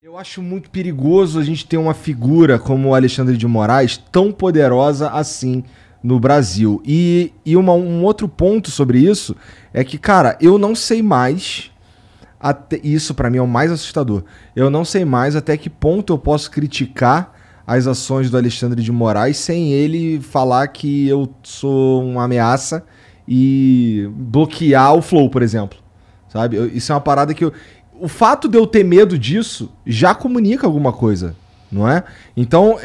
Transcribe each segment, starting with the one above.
Eu acho muito perigoso a gente ter uma figura como o Alexandre de Moraes tão poderosa assim no Brasil. Um outro ponto sobre isso é que, cara, eu não sei mais. Isso pra mim é o mais assustador. Eu não sei mais até que ponto eu posso criticar as ações do Alexandre de Moraes sem ele falar que eu sou uma ameaça e bloquear o Flow, por exemplo. Sabe? Isso é uma parada que o fato de eu ter medo disso já comunica alguma coisa, não é? Então,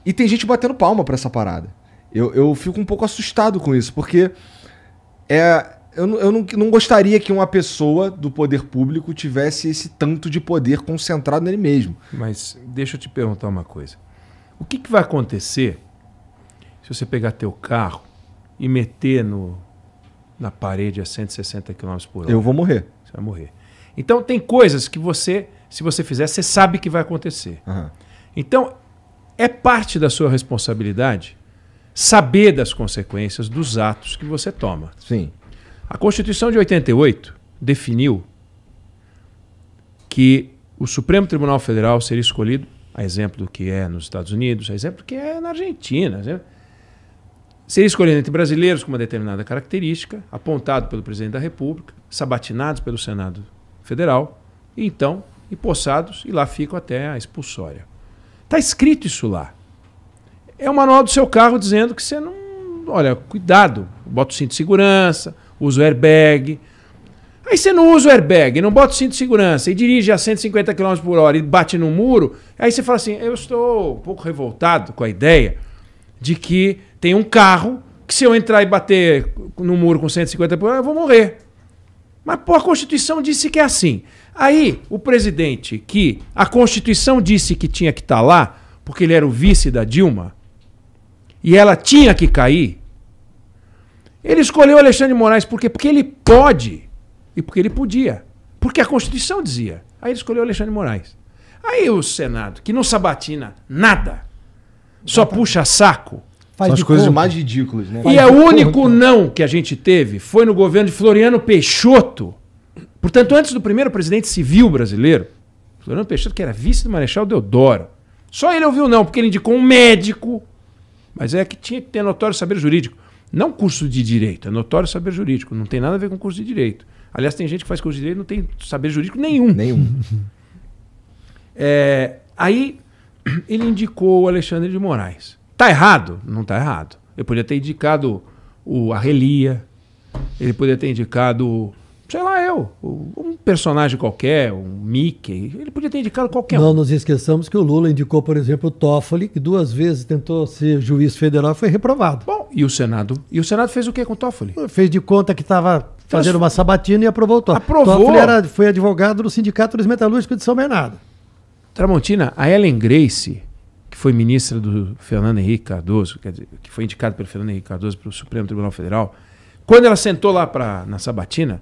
e tem gente batendo palma pra essa parada. Eu fico um pouco assustado com isso, porque eu não gostaria que uma pessoa do poder público tivesse esse tanto de poder concentrado nele mesmo. Mas deixa eu te perguntar uma coisa. O que vai acontecer se você pegar teu carro e meter na parede a 160 km por hora? Eu vou morrer. Você vai morrer. Então tem coisas que você, se você fizer, você sabe que vai acontecer. Uhum. Então é parte da sua responsabilidade saber das consequências dos atos que você toma. Sim. A Constituição de 88 definiu que o Supremo Tribunal Federal seria escolhido, a exemplo do que é nos Estados Unidos, a exemplo do que é na Argentina, seria escolhido entre brasileiros com uma determinada característica, apontado pelo Presidente da República, sabatinados pelo Senado Federal, e então empossados, e lá ficam até a expulsória. Está escrito isso lá. É o manual do seu carro dizendo que você não... Olha, cuidado, bota o cinto de segurança, usa o airbag. Aí você não usa o airbag, não bota o cinto de segurança e dirige a 150 km por hora e bate no muro, aí você fala assim, eu estou um pouco revoltado com a ideia de que tem um carro que se eu entrar e bater no muro com 150 por hora, eu vou morrer. Mas pô, a Constituição disse que é assim. Aí o presidente, que a Constituição disse que tinha que estar lá, porque ele era o vice da Dilma, e ela tinha que cair, ele escolheu Alexandre de Moraes por quê? Porque ele pode e porque ele podia. Porque a Constituição dizia. Aí ele escolheu Alexandre de Moraes. Aí o Senado, que não sabatina nada, só puxa saco. São as coisas mais ridículas, né? E o único não que a gente teve foi no governo de Floriano Peixoto. Portanto, antes do primeiro presidente civil brasileiro, Floriano Peixoto, que era vice do Marechal Deodoro, só ele ouviu não, porque ele indicou um médico, mas é que tinha que ter notório saber jurídico. Não curso de direito, é notório saber jurídico. Não tem nada a ver com curso de direito. Aliás, tem gente que faz curso de direito e não tem saber jurídico nenhum. Aí ele indicou o Alexandre de Moraes. Tá errado? Não tá errado. Ele poderia ter indicado a Relia, ele poderia ter indicado, sei lá, um personagem qualquer, um Mickey, ele podia ter indicado qualquer um. Não nos esqueçamos que o Lula indicou, por exemplo, o Toffoli, que 2 vezes tentou ser juiz federal e foi reprovado. Bom, e o Senado? E o Senado fez o que com o Toffoli? Fez de conta que estava fazendo uma sabatina e aprovou o Toffoli. Aprovou. Toffoli foi advogado do Sindicato dos Metalúrgicos de São Bernardo. Tramontina, a Ellen Grace, que foi ministra do Fernando Henrique Cardoso, quer dizer, que foi indicada pelo Fernando Henrique Cardoso para o Supremo Tribunal Federal, quando ela sentou lá na sabatina,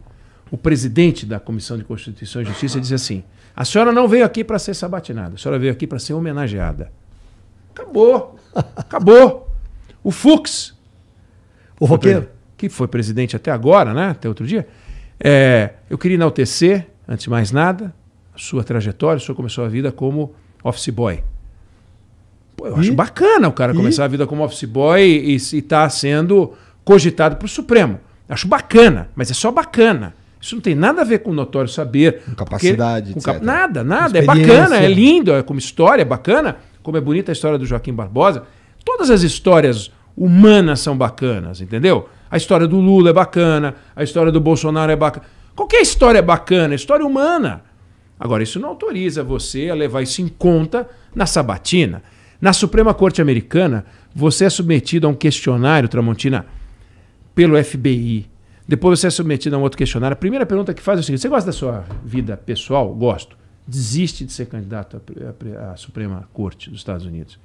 o presidente da Comissão de Constituição e Justiça disse assim, a senhora não veio aqui para ser sabatinada, a senhora veio aqui para ser homenageada. Acabou. Acabou. O Fux, o roqueiro, que foi presidente até agora, né? Até outro dia, eu queria enaltecer, antes de mais nada, a sua trajetória. O senhor começou a vida como office boy. Pô, eu acho bacana o cara começar a vida como office boy e estar sendo cogitado para o Supremo. Acho bacana, mas é só bacana. Isso não tem nada a ver com notório saber. Com capacidade, etc. Nada. É bacana, é lindo, é como história, é bacana. Como é bonita a história do Joaquim Barbosa. Todas as histórias humanas são bacanas, entendeu? A história do Lula é bacana, a história do Bolsonaro é bacana. Qualquer história é bacana, história humana. Agora, isso não autoriza você a levar isso em conta na sabatina. Na Suprema Corte Americana, você é submetido a um questionário, Tramontina, pelo FBI. Depois você é submetido a um outro questionário. A primeira pergunta que faz é o seguinte: você gosta da sua vida pessoal? Gosto. Desiste de ser candidato à Suprema Corte dos Estados Unidos.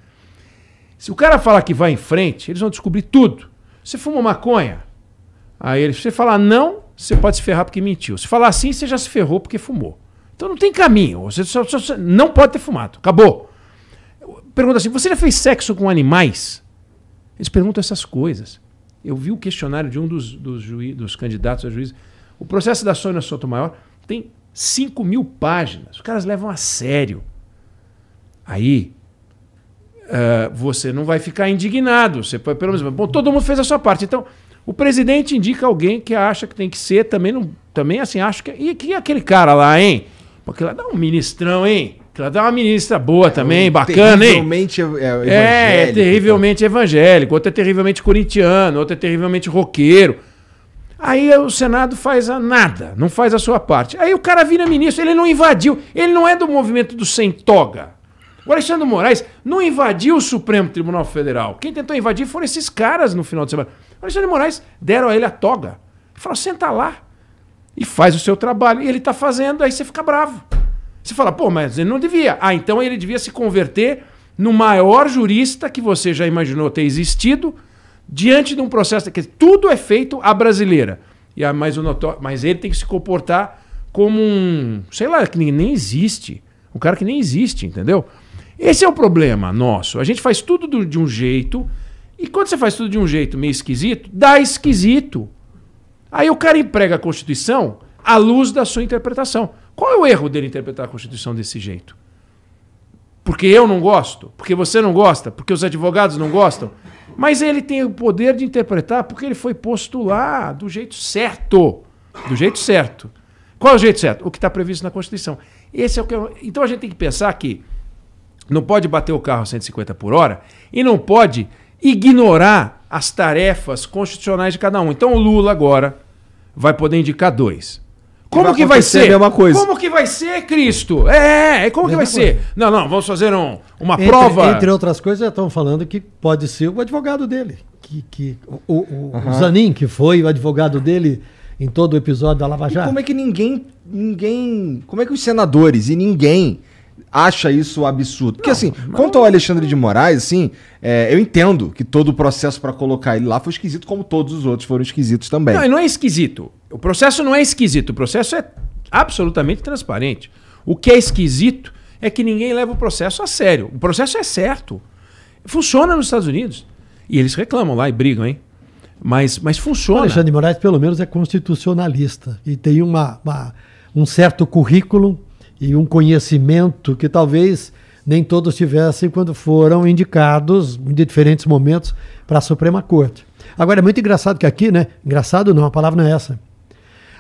Se o cara falar que vai em frente, eles vão descobrir tudo. Você fuma maconha? Aí se você falar não, você pode se ferrar porque mentiu. Se falar sim, você já se ferrou porque fumou. Então não tem caminho. Você não pode ter fumado. Acabou. Pergunta assim, você já fez sexo com animais? Eles perguntam essas coisas. Eu vi o questionário de um dos candidatos a juiz. O processo da Sônia Sotomayor tem 5.000 páginas. Os caras levam a sério. Aí, você não vai ficar indignado. Você pode, pelo menos, bom, todo mundo fez a sua parte. Então, o presidente indica alguém que acha que tem que ser, também assim, acho que... E que aquele cara lá, hein? Porque lá dá um ministrão, hein? Que lá dá uma ministra boa também, bacana, hein? Terrivelmente evangélico. É terrivelmente evangélico. Outro é terrivelmente corintiano, outro é terrivelmente roqueiro. Aí o Senado faz nada, não faz a sua parte. Aí o cara vira ministro, ele não invadiu, ele não é do movimento do sem toga. O Alexandre de Moraes não invadiu o Supremo Tribunal Federal. Quem tentou invadir foram esses caras no final de semana. O Alexandre de Moraes deram a ele a toga. Ele falou, senta lá e faz o seu trabalho. E ele está fazendo, aí você fica bravo. Você fala, pô, mas ele não devia. Ah, então ele devia se converter no maior jurista que você já imaginou ter existido diante de um processo que tudo é feito à brasileira. Mas ele tem que se comportar como um, sei lá, que nem existe. Um cara que nem existe, entendeu? Esse é o problema nosso. A gente faz tudo de um jeito, e quando você faz tudo de um jeito meio esquisito, dá esquisito. Aí o cara emprega a Constituição à luz da sua interpretação. Qual é o erro dele interpretar a Constituição desse jeito? Porque eu não gosto? Porque você não gosta? Porque os advogados não gostam? Mas ele tem o poder de interpretar porque ele foi posto lá do jeito certo. Do jeito certo. Qual é o jeito certo? O que está previsto na Constituição. Esse é o que Então a gente tem que pensar que não pode bater o carro a 150 por hora e não pode ignorar as tarefas constitucionais de cada um. Então o Lula agora vai poder indicar 2. Como que vai ser? A mesma coisa. Como que vai ser, Cristo? Como que vai ser? Não, vamos fazer uma prova. Entre outras coisas, estão falando que pode ser o advogado dele. O Zanin, que foi o advogado dele em todo o episódio da Lava Jato. E como é que ninguém... Como é que os senadores e ninguém acha isso absurdo? Porque quanto ao Alexandre de Moraes, eu entendo que todo o processo para colocar ele lá foi esquisito, como todos os outros foram esquisitos também. Não, ele não é esquisito. O processo não é esquisito. O processo é absolutamente transparente. O que é esquisito é que ninguém leva o processo a sério. O processo é certo. Funciona nos Estados Unidos. E eles reclamam lá e brigam, hein? Mas funciona. O Alexandre de Moraes, pelo menos, é constitucionalista. E tem um certo currículo e um conhecimento que talvez nem todos tivessem quando foram indicados em diferentes momentos para a Suprema Corte. Agora, é muito engraçado que aqui, né? Engraçado não, a palavra não é essa.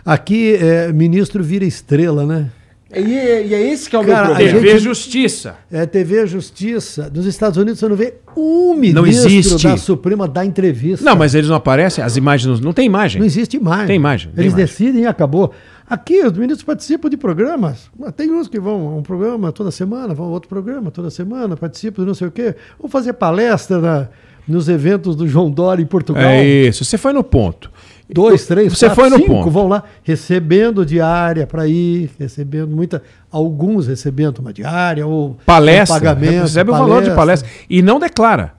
Aqui, ministro vira estrela, né? E é esse que é o meu problema. TV Justiça. TV Justiça. Nos Estados Unidos você não vê um ministro da Suprema dar entrevista. Não, mas eles não aparecem, as imagens não tem imagem. Não existe imagem. Tem imagem. Eles decidem e acabou. Aqui os ministros participam de programas. Tem uns que vão a um programa toda semana, vão a outro programa toda semana, participam de não sei o quê. Vão fazer palestra nos eventos do João Dória em Portugal. É isso, você foi no ponto. 2, 3, você 4, foi no 5 ponto. Vão lá recebendo diária para ir, recebendo alguns recebendo uma diária ou palestra, um pagamento. Recebe o valor de palestra e não declara.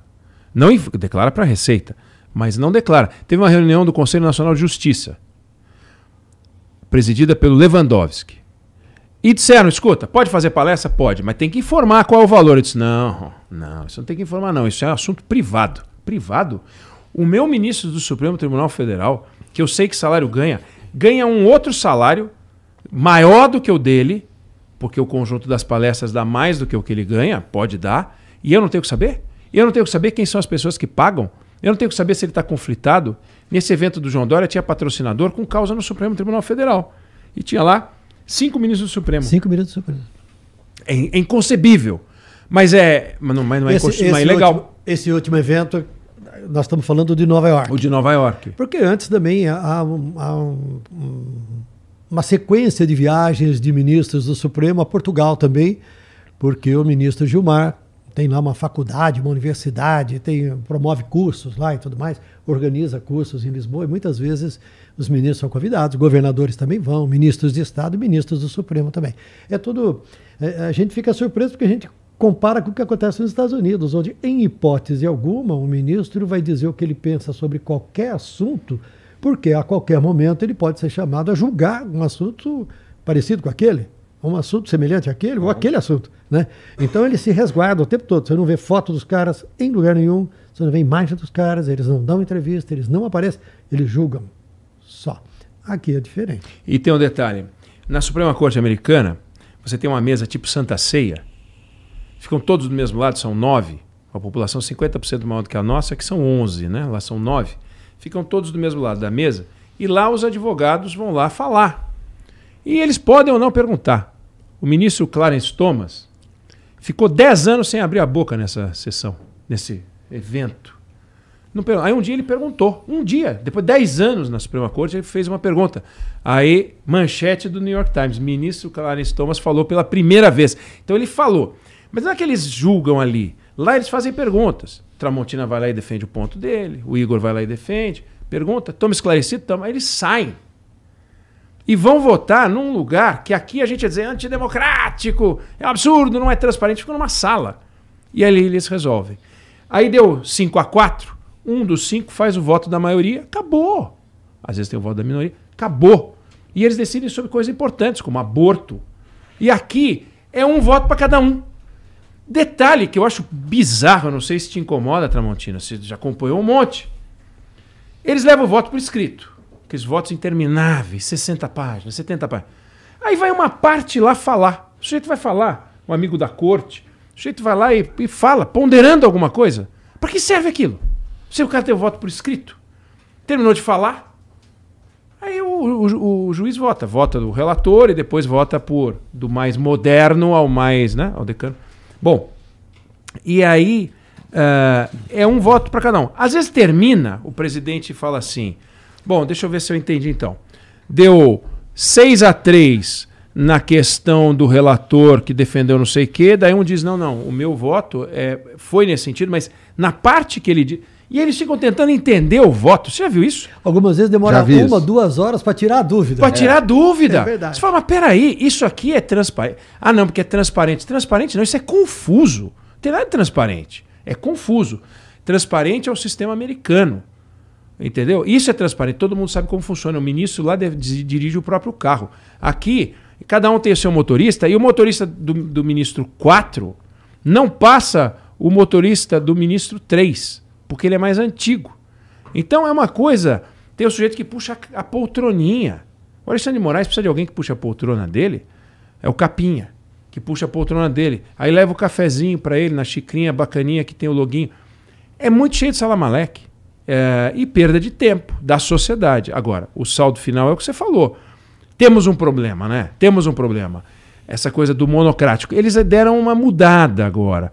Não declara para a Receita, mas não declara. Teve uma reunião do Conselho Nacional de Justiça, presidida pelo Lewandowski. E disseram, escuta, pode fazer palestra? Pode, mas tem que informar qual é o valor. Eu disse, não, isso não tem que informar não, isso é um assunto privado. Privado? O meu ministro do Supremo Tribunal Federal, que eu sei que salário ganha um outro salário maior do que o dele, porque o conjunto das palestras dá mais do que o que ele ganha, pode dar, e eu não tenho que saber? Eu não tenho que saber quem são as pessoas que pagam? Eu não tenho que saber se ele está conflitado? Nesse evento do João Dória tinha patrocinador com causa no Supremo Tribunal Federal. E tinha lá 5 ministros do Supremo. 5 ministros do Supremo. É inconcebível. Mas não é ilegal. Esse último evento, nós estamos falando de Nova York. O de Nova York. Porque antes também há uma sequência de viagens de ministros do Supremo a Portugal também, porque o ministro Gilmar tem lá uma faculdade, uma universidade, promove cursos lá e tudo mais, organiza cursos em Lisboa e muitas vezes os ministros são convidados, governadores também vão, ministros de Estado e ministros do Supremo também. A gente fica surpreso porque a gente compara com o que acontece nos Estados Unidos, onde, em hipótese alguma, o ministro vai dizer o que ele pensa sobre qualquer assunto, porque a qualquer momento ele pode ser chamado a julgar um assunto parecido com aquele, um assunto semelhante àquele, ou aquele assunto, né? Então ele se resguarda o tempo todo. Você não vê foto dos caras em lugar nenhum, você não vê imagem dos caras, eles não dão entrevista, eles não aparecem, eles julgam só. Aqui é diferente. E tem um detalhe. Na Suprema Corte Americana, você tem uma mesa tipo Santa Ceia. Ficam todos do mesmo lado, são 9. A população 50% maior do que a nossa, que são 11, né? Lá são 9. Ficam todos do mesmo lado da mesa e lá os advogados vão lá falar. E eles podem ou não perguntar. O ministro Clarence Thomas ficou 10 anos sem abrir a boca nessa sessão, nesse evento. Aí um dia ele perguntou, depois de 10 anos na Suprema Corte, ele fez uma pergunta. Aí, manchete do New York Times, ministro Clarence Thomas falou pela primeira vez. Então ele falou, mas não é que eles julgam ali, lá eles fazem perguntas. Tramontina vai lá e defende o ponto dele, o Igor vai lá e defende, pergunta, toma esclarecido, toma. Aí eles saem e vão votar num lugar que aqui a gente ia dizer antidemocrático, é um absurdo, não é transparente, ficam numa sala. E ali eles resolvem. Aí deu 5-4, um dos 5 faz o voto da maioria, acabou. Às vezes tem o voto da minoria, acabou. E eles decidem sobre coisas importantes, como aborto. E aqui é um voto para cada um. Detalhe que eu acho bizarro, eu não sei se te incomoda, Tramontina, você já acompanhou um monte. Eles levam o voto por escrito. Aqueles votos intermináveis, 60 páginas, 70 páginas. Aí vai uma parte lá falar. O sujeito vai falar, um amigo da corte, o sujeito vai lá e fala, ponderando alguma coisa. Para que serve aquilo? Se o cara tem o voto por escrito, terminou de falar, aí o juiz vota do relator e depois vota do mais moderno ao mais, né, ao decano. Bom, e aí é um voto para cada um. Às vezes termina, o presidente fala assim, bom, deixa eu ver se eu entendi então. Deu 6-3 na questão do relator que defendeu não sei o quê, daí um diz, não, o meu voto foi nesse sentido, mas na parte que ele diz... E eles ficam tentando entender o voto. Você já viu isso? Algumas vezes demora 1-2 horas para tirar a dúvida. Para tirar a dúvida. É verdade. Você fala, mas peraí, isso aqui é transparente. Ah, não, porque é transparente. Transparente não, isso é confuso. Não tem nada de transparente. É confuso. Transparente é o sistema americano. Entendeu? Isso é transparente. Todo mundo sabe como funciona. O ministro lá dirige o próprio carro. Aqui, cada um tem o seu motorista e o motorista do ministro 4 não passa o motorista do ministro 3. Porque ele é mais antigo. Então é uma coisa... Tem o sujeito que puxa a poltroninha. O Alexandre de Moraes precisa de alguém que puxa a poltrona dele. É o Capinha, que puxa a poltrona dele. Aí leva o cafezinho para ele, na xicrinha bacaninha que tem o loginho. É muito cheio de salamaleque. E perda de tempo da sociedade. Agora, o saldo final é o que você falou. Temos um problema, né? Temos um problema. Essa coisa do monocrático. Eles deram uma mudada agora.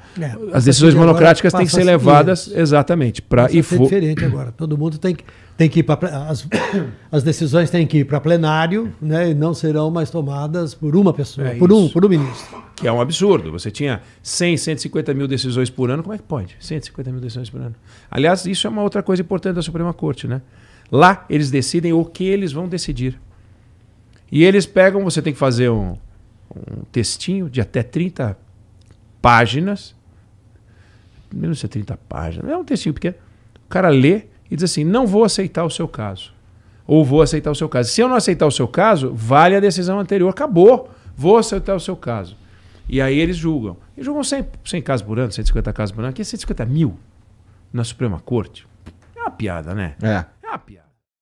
As decisões monocráticas têm que ser levadas exatamente para ir diferente agora. Todo mundo tem que ir para as decisões têm que ir para plenário, né? E não serão mais tomadas por uma pessoa, por um ministro. Que é um absurdo. Você tinha 150 mil decisões por ano. Como é que pode? 150 mil decisões por ano. Aliás, isso é uma outra coisa importante da Suprema Corte, né? Lá eles decidem o que eles vão decidir. E eles pegam, você tem que fazer um textinho de até 30 páginas, menos de 30 páginas, é um textinho pequeno, o cara lê e diz assim, não vou aceitar o seu caso, ou vou aceitar o seu caso. Se eu não aceitar o seu caso, vale a decisão anterior, acabou, vou aceitar o seu caso. E aí eles julgam. E julgam 100 casos por ano, 150 casos por ano, aqui é 150 mil na Suprema Corte. É uma piada, né? É uma piada.